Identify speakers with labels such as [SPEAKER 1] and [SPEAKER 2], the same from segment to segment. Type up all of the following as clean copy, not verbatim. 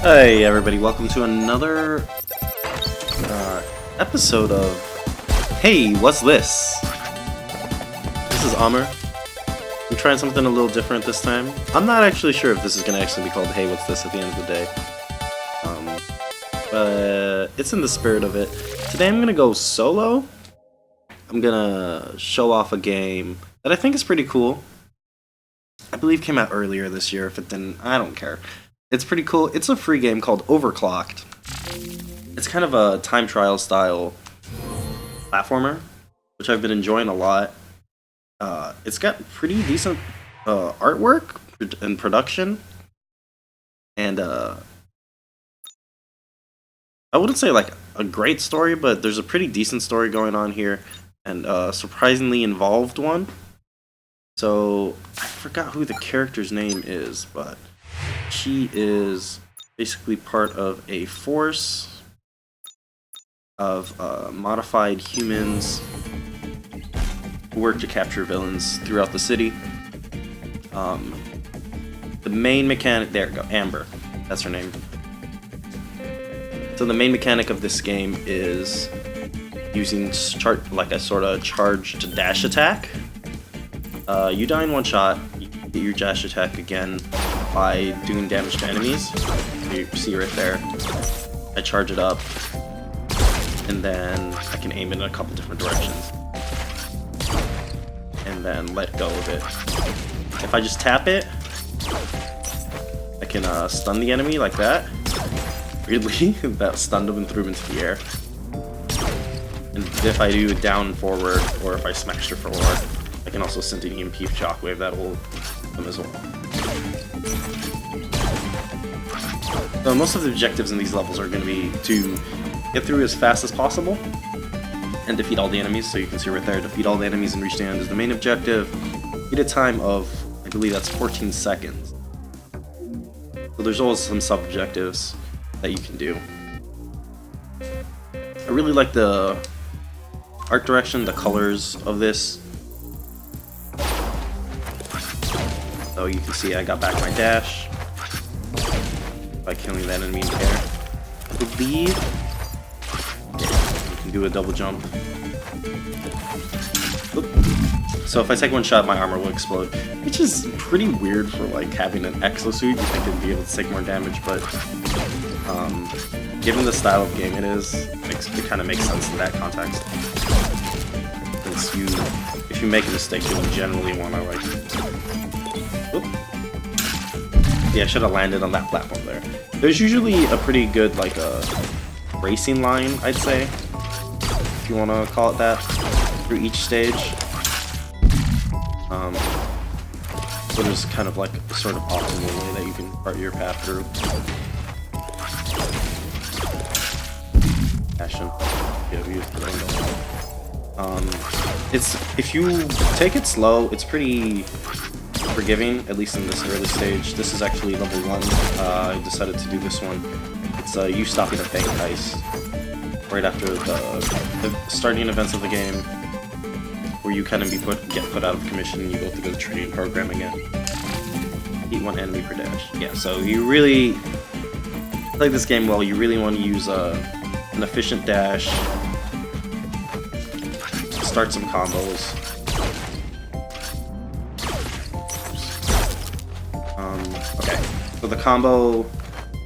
[SPEAKER 1] Hey everybody, welcome to another episode of Hey, What's This? This is Amr. I'm trying something a little different this time. I'm not actually sure if this is going to actually be called Hey, What's This at the end of the day. But it's in the spirit of it. Today I'm going to go solo. I'm going to show off a game that I think is pretty cool. I believe came out earlier this year. If it didn't, I don't care. It's pretty cool. It's a free game called Overclocked. It's kind of a time trial style platformer, which I've been enjoying a lot. It's got pretty decent artwork and production, and I wouldn't say like a great story, but there's a pretty decent story going on here, and a surprisingly involved one. So I forgot who the character's name is, but she is basically part of a force of modified humans who work to capture villains throughout the city. The main mechanic, there we go, Amber, that's her name. So the main mechanic of this game is using like a sort of charged dash attack. You die in one shot, you get your dash attack again by doing damage to enemies. You see right there. I charge it up, and then I can aim it in a couple different directions, and then let go of it. If I just tap it, I can stun the enemy like that. Weirdly, that stunned them and threw them into the air. And if I do down and forward, or if I smash her forward, I can also send an EMP shockwave that will them as well. So most of the objectives in these levels are going to be to get through as fast as possible and defeat all the enemies. So you can see right there, defeat all the enemies and reach the end is the main objective. Get a time of, I believe that's 14 seconds. So there's always some sub-objectives that you can do. I really like the art direction, the colors of this. So you can see I got back my dash by killing that enemy in the air. I believe you can do a double jump. Oop. So if I take one shot, my armor will explode, which is pretty weird for like having an exosuit. You think it'd be able to take more damage, but given the style of game it is, it kind of makes sense in that context. Since if you make a mistake, you generally want to like. Oop. Yeah, I should have landed on that platform there. There's usually a pretty good like racing line, I'd say, if you want to call it that, through each stage. So there's kind of like a sort of optimal way that you can chart your path through. Passion. Yeah, we used it's if you take it slow, it's pretty forgiving, at least in this early stage. This is actually level 1. I decided to do this one. It's you stopping a bank heist right after the starting events of the game, where you kind of get put out of commission and you go through the training program again. Eat one enemy per dash. Yeah, so you really play this game well. You really want to use an efficient dash, start some combos. Okay, so the combo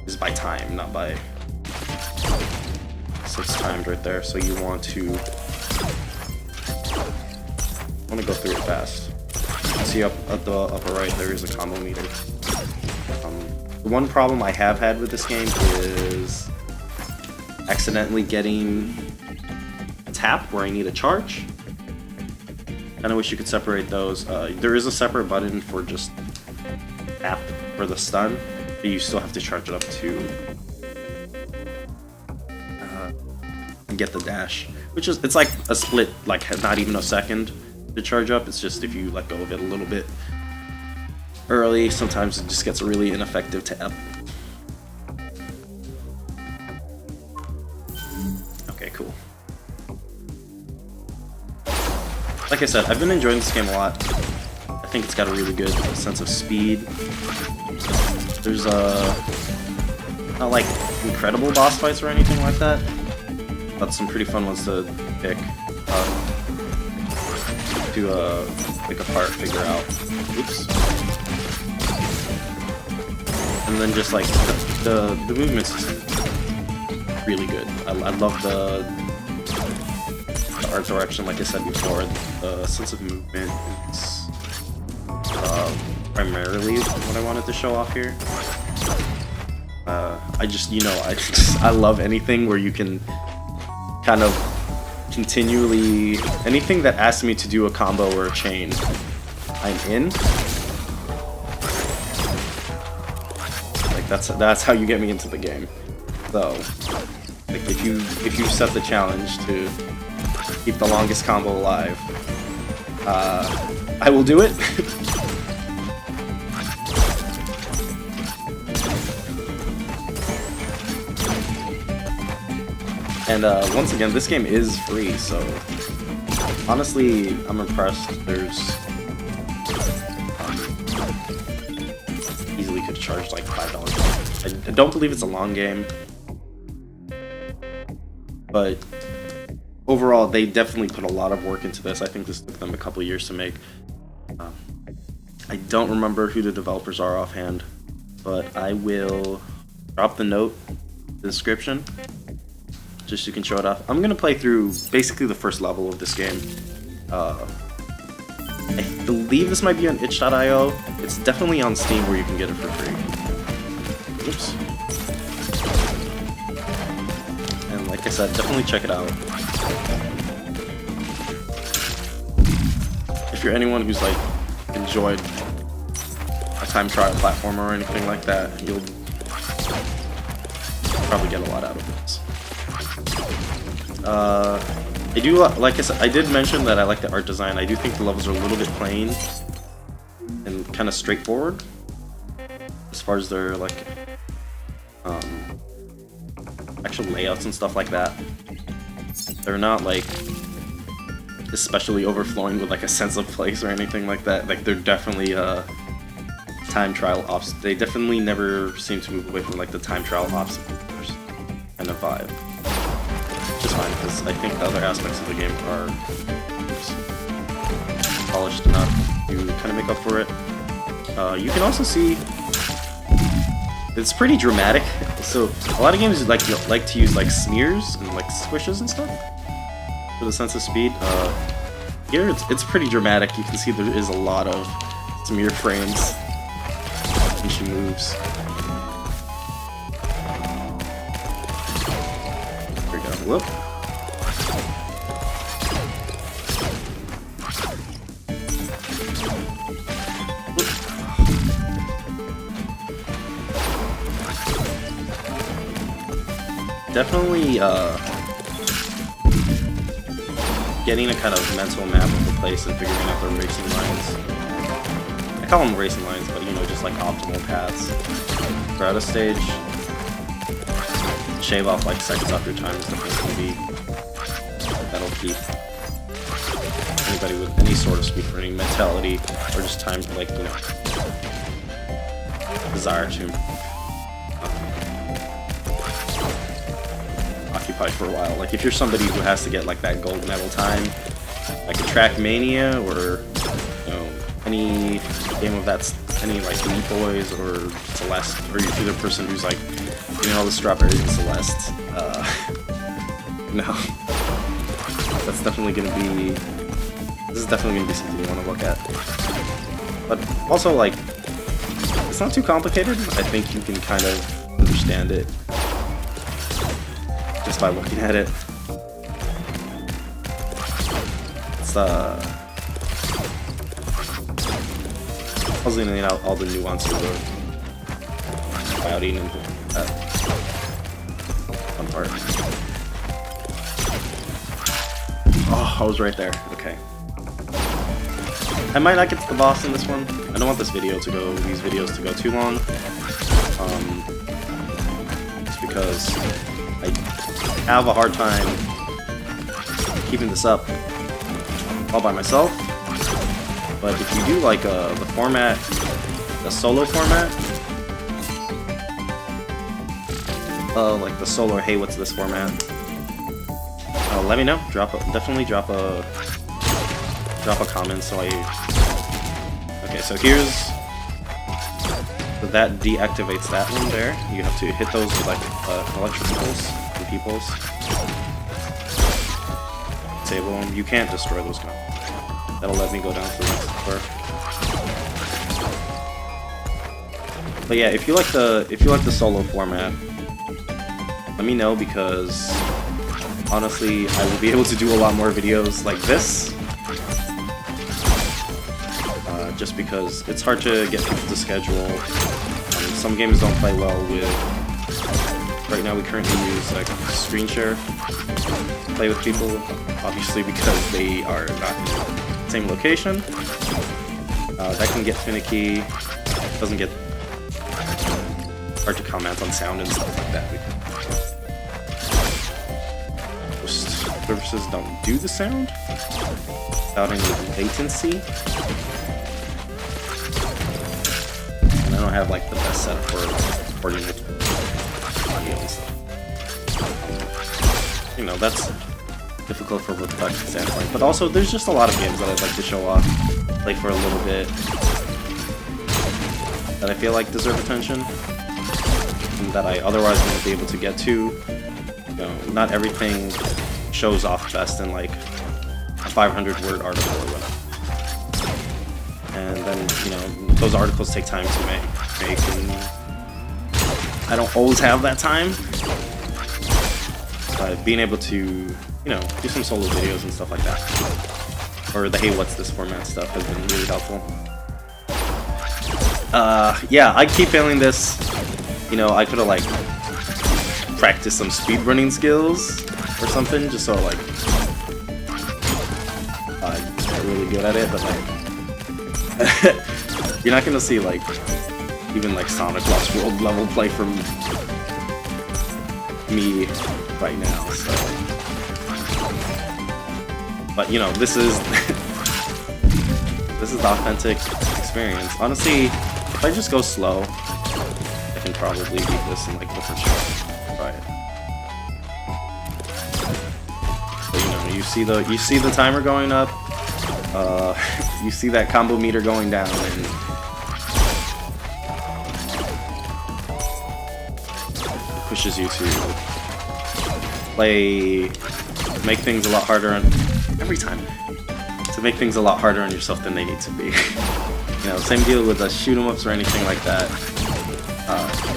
[SPEAKER 1] is by time, not by... So it's timed right there, so you want to go through it fast. You can see up at the upper right there is a combo meter. The one problem I have had with this game is accidentally getting a tap where I need a charge. And I wish you could separate those. There is a separate button for just tap for the stun, but you still have to charge it up to get the dash, which is, it's like a split, like not even a second to charge up. It's just if you let go of it a little bit early, sometimes it just gets a really ineffective tap. Okay, cool. Like I said, I've been enjoying this game a lot. I think it's got a really good sense of speed. There's Not like incredible boss fights or anything like that, but some pretty fun ones to pick to pick apart, figure out. Oops. And then just like the movement system, really good. I love the art direction, like I said before. The sense of movement is primarily what I wanted to show off here. I just, you know, I love anything where you can kind of continually, anything that asks me to do a combo or a chain, I'm in. Like that's how you get me into the game. So, like if you set the challenge to keep the longest combo alive, I will do it. And once again, this game is free, so honestly, I'm impressed. There's easily could charge like $5. I don't believe it's a long game, but overall, they definitely put a lot of work into this. I think this took them a couple years to make. I don't remember who the developers are offhand, but I will drop the note in the description, just so you can show it off. I'm gonna play through basically the first level of this game. I believe this might be on itch.io. It's definitely on Steam where you can get it for free. Oops. And like I said, definitely check it out. If you're anyone who's like enjoyed a time trial platformer or anything like that, you'll probably get a lot out of this. I do, like I said, I did mention that I like the art design. I do think the levels are a little bit plain and kind of straightforward as far as their like actual layouts and stuff like that. They're not like especially overflowing with like a sense of place or anything like that. Like they're definitely time trial ops. They definitely never seem to move away from like the time trial ops kind of vibe. Which is fine, because I think the other aspects of the game are polished enough to kind of make up for it. You can also see it's pretty dramatic. So a lot of games like to use like smears and like squishes and stuff for the sense of speed. Here it's pretty dramatic. You can see there is a lot of smear frames when she moves. There we go. Whoop. Definitely getting a kind of mental map of the place and figuring out the racing lines. I call them racing lines, but you know, just like optimal paths throughout a stage. Shave off like seconds off your time is definitely going to be that'll keep anybody with any sort of speedrunning mentality or just time, like, you know, desire to occupied for a while. Like if you're somebody who has to get like that gold medal time, like a Trackmania or you know any game of that's any like Meat Boys or Celeste, or you're the person who's like getting all the strawberries in Celeste. No, that's definitely gonna be. This is definitely gonna be something you want to look at. But also like, it's not too complicated. I think you can kind of understand it just by looking at it. It's puzzling out all the nuances of clouding and that fun part. Oh, I was right there. Okay. I might not get to the boss in this one. I don't want these videos to go too long. Just because I have a hard time keeping this up all by myself. But if you do like the format, the solo format, like the solo, hey, what's this format? Let me know. Definitely drop a comment. So okay, so here's. So that deactivates that one there. You have to hit those with like electricals and peoples. Disable them. You can't destroy those guns. That'll let me go down to the next floor. But yeah, if you like the solo format, let me know, because honestly, I will be able to do a lot more videos like this. Just because it's hard to get people to schedule. Some games don't play well with. Right now, we currently use like screen share to play with people, obviously because they are not in the same location. That can get finicky. It doesn't get hard to comment on sound and stuff like that. Most services don't do the sound without any latency. I don't have like the best setup for recording with audio and stuff. You know, that's difficult from a production standpoint. But also, there's just a lot of games that I'd like to show off, play for a little bit, that I feel like deserve attention, and that I otherwise wouldn't be able to get to. You know, not everything shows off best in like a 500-word article or whatever. And then, you know, those articles take time to make, and I don't always have that time. But being able to, you know, do some solo videos and stuff like that, or the hey, what's this format stuff, has been really helpful. Yeah, I keep failing this. You know, I could have like practiced some speedrunning skills or something, just so like I get really good at it, but like. You're not gonna see like even like Sonic Lost World level play from me right now, so. But you know, this is this is the authentic experience. Honestly, if I just go slow, I can probably beat this in like the first try. Right. But you know, you see the timer going up. You see that combo meter going down, and it pushes you to make things a lot harder on make things a lot harder on yourself than they need to be. You know, same deal with the shoot 'em ups or anything like that.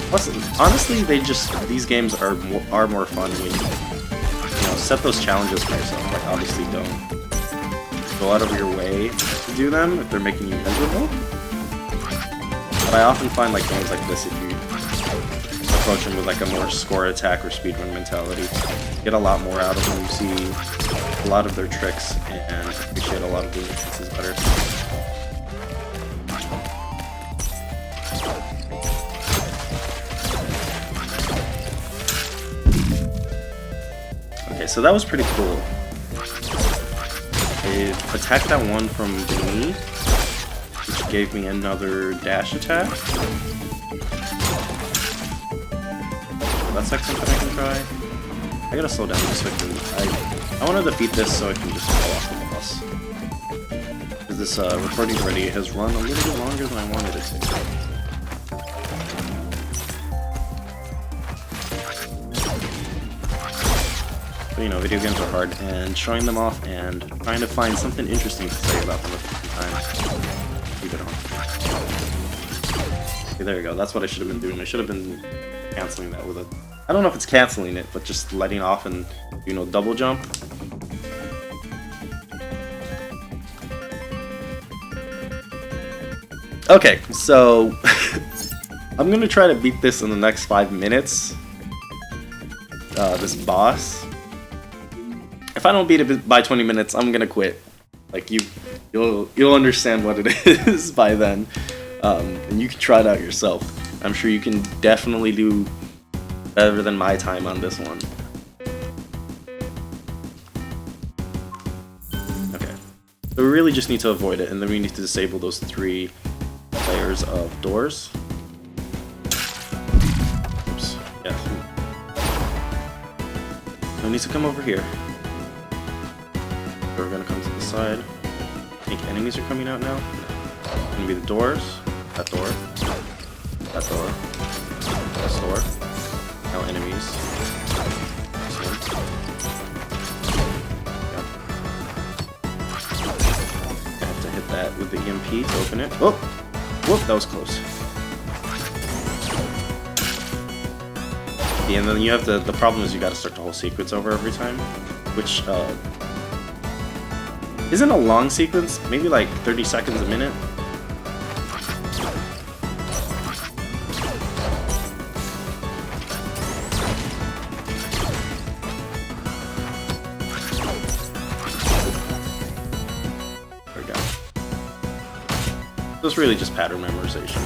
[SPEAKER 1] Plus, honestly, these games are more fun when you know, set those challenges for yourself. Like, obviously, don't go out of your way to do them if they're making you miserable. But I often find like games like this, if you approach them with like a more score attack or speedrun mentality, you get a lot more out of them. You see a lot of their tricks and appreciate a lot of the instances better. Okay, so that was pretty cool. I attacked that one from beneath, which gave me another dash attack. That's like something I can try. I gotta slow down just so I can. I want to defeat this so I can just fall off the bus. Because this recording already has run a little bit longer than I wanted it to. But you know, video games are hard, and showing them off and trying to find something interesting to say about them at the same time. Keep it on. Okay, there you go. That's what I should have been doing. I should have been canceling that with a... I don't know if it's canceling it, but just letting off and, you know, double jump. Okay, so... I'm gonna try to beat this in the next 5 minutes. This boss. If I don't beat it by 20 minutes, I'm gonna quit. Like, you'll understand what it is by then. And you can try it out yourself. I'm sure you can definitely do better than my time on this one. Okay. So we really just need to avoid it, and then we need to disable those 3 layers of doors. Oops. Yeah. No need to come over here. We're gonna come to the side. I think enemies are coming out now. It's gonna be the doors. That door. That door. This door. Now enemies. This one. Yep. I have to hit that with the EMP to open it. Oh! Whoop, that was close. Yeah, and then you have the problem is you gotta start the whole sequence over every time, which isn't a long sequence, maybe like 30 seconds a minute. There we go. So it's really just pattern memorization.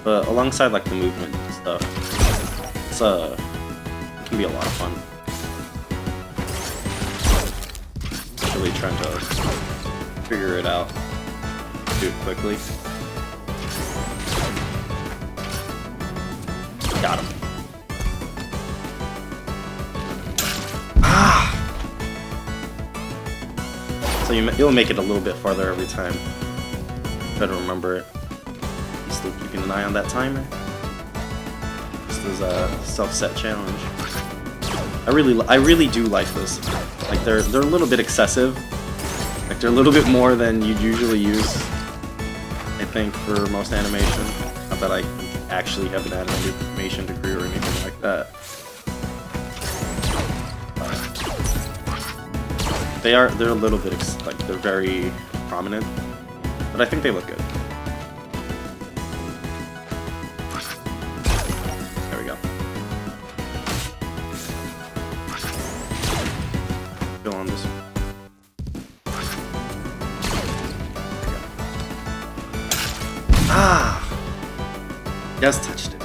[SPEAKER 1] But alongside like the movement and stuff, it can be a lot of fun. Just really trying to figure it out, do it quickly. Got him. Ah! So you'll make it a little bit farther every time. Better remember it. Still keeping an eye on that timer. This is a self-set challenge. I really do like this. Like they're a little bit excessive. Like they're a little bit more than you'd usually use. I think for most animation. Not that I actually have an animation degree or anything like that. They're a little bit like they're very prominent, but I think they look good. On this one. Ah! Just touched it.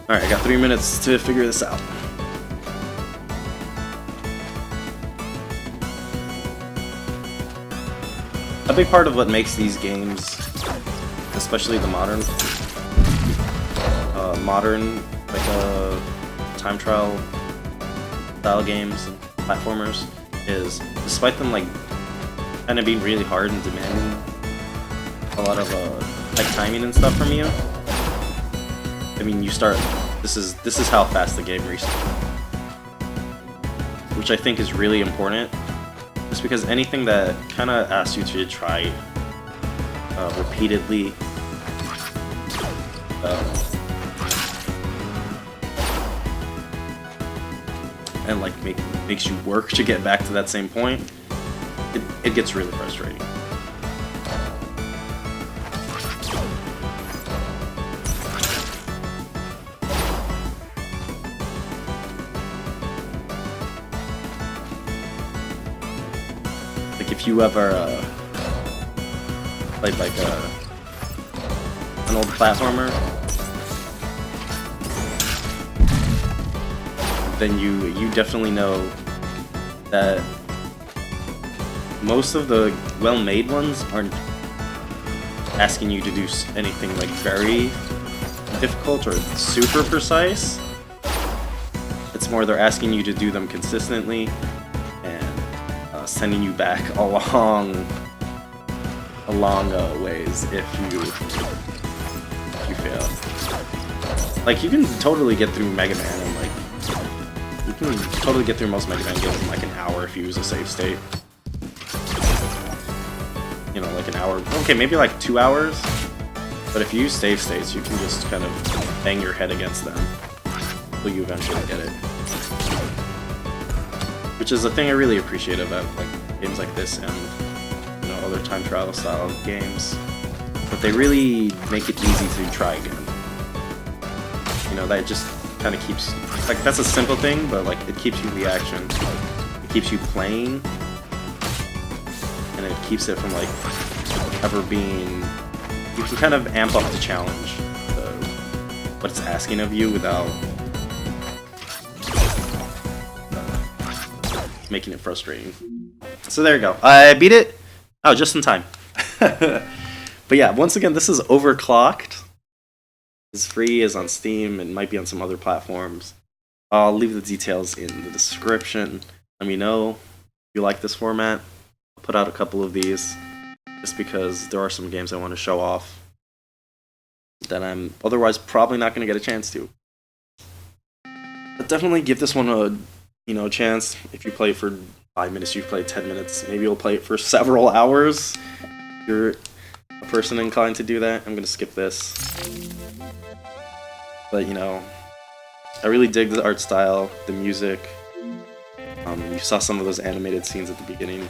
[SPEAKER 1] Alright, I got 3 minutes to figure this out. A big part of what makes these games, especially the modern time trial style games and platformers, is despite them like kind of being really hard and demanding a lot of like timing and stuff from you. I mean, you start. This is how fast the game restarts, which I think is really important. Just because anything that kind of asks you to try repeatedly. And like makes you work to get back to that same point, it gets really frustrating. Like if you ever played like an old platformer, then you definitely know that most of the well-made ones aren't asking you to do anything like very difficult or super precise. It's more they're asking you to do them consistently and sending you back a long ways if you fail. Like you can totally get through Mega Man and like you can totally get through most Mega Man games in like an hour if you use a save state. You know, like an hour. Okay, maybe like 2 hours. But if you use save states, you can just kind of bang your head against them until you eventually get it. Which is a thing I really appreciate about like games like this and other time trial style games. But they really make it easy to try again. That just kind of keeps, like, that's a simple thing, but like it keeps you in the action, it keeps you playing, and it keeps it from like ever being, you can kind of amp up the challenge, what it's asking of you without making it frustrating. So there you go, I beat it. Oh, just in time. But yeah, once again, this is Overclocked. It's free, is on Steam, and might be on some other platforms. I'll leave the details in the description. Let me know if you like this format. I'll put out a couple of these, just because there are some games I want to show off that I'm otherwise probably not going to get a chance to. But definitely give this one a chance. If you play it for 5 minutes, you play 10 minutes. Maybe you'll play it for several hours. If you're a person inclined to do that. I'm gonna skip this. But I really dig the art style, the music. You saw some of those animated scenes at the beginning.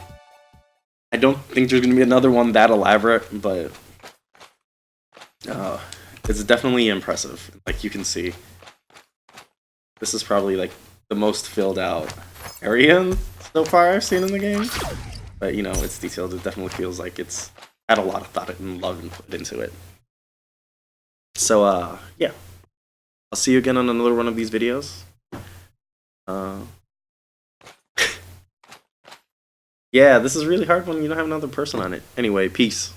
[SPEAKER 1] I don't think there's gonna be another one that elaborate, but it's definitely impressive. Like you can see, this is probably like the most filled out area so far I've seen in the game. But it's detailed. It definitely feels like it's had a lot of thought and love and put into it. So yeah, I'll see you again on another one of these videos. Yeah, this is really hard when you don't have another person on it. Anyway, peace.